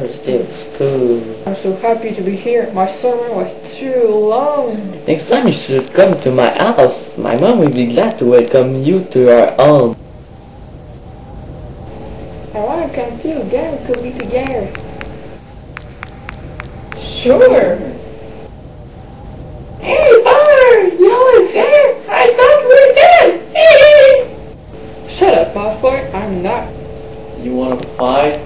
first day of school. I'm so happy to be here. My summer was too long. Next time you should come to my house. My mom will be glad to welcome you to her home. I want to come too. Then we could be together. Sure. Hey, Bummer! You always there? I thought we were dead. Shut up, Malfoy. I'm not. You wanna fight?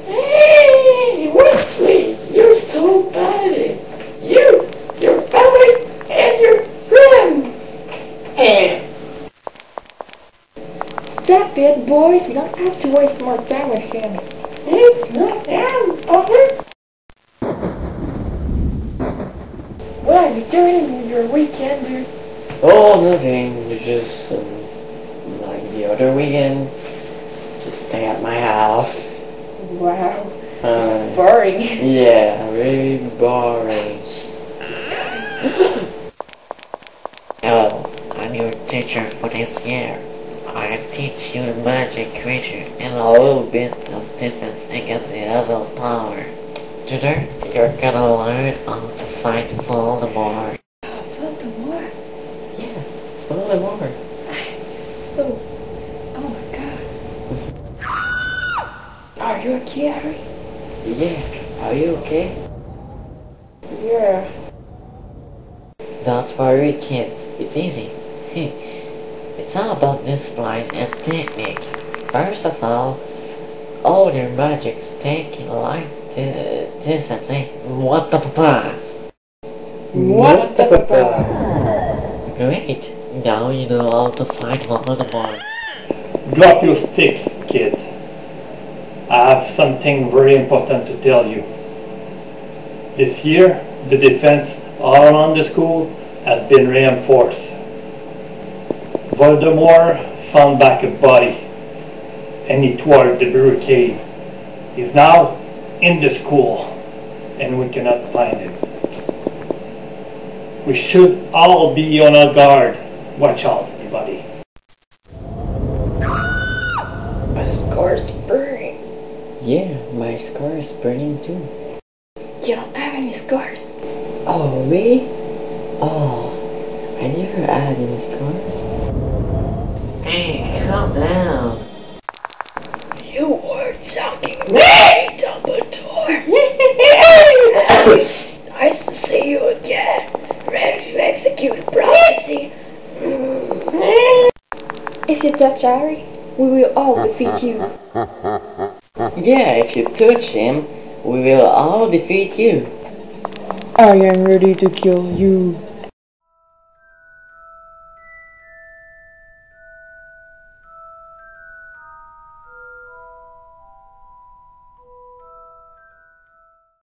Hey, Wesley! You're so bad. You, your family, and your friends. Stop it, boys. We don't have to waste more time with him. It's not him, Bummer. What are you doing with your weekend, dude? Oh, nothing. You just like the other weekend. Just stay at my house. Wow. Boring. Yeah, really boring. Hello, I'm your teacher for this year. I teach you magic creature and a little bit of defense against the evil power. Today, you're gonna learn how to fight Voldemort. Voldemort? Yeah, it's Voldemort. So... Oh my god. Are you okay, Harry? Yeah, are you okay? Yeah. Don't worry, kids. It's easy. It's all about discipline and technique. First of all your magics take like this and say, what the papa? What the papa? Great. Now you know how to fight Voldemort. Drop your stick, kids. I have something very important to tell you. This year, the defense all around the school has been reinforced. Voldemort found back a body, and he tore the barricade. He's now in the school, and we cannot find him. We should all be on our guard. Watch out, everybody. My scar's burning. Yeah, my scar is burning too. You don't have any scars. Oh, really? Oh, I never had any scars. Hey, calm down. You were talking to me, Dumbledore. Nice to see you again. Ready to execute a prophecy. If you touch Harry, we will all defeat you. Yeah, if you touch him, we will all defeat you. I am ready to kill you.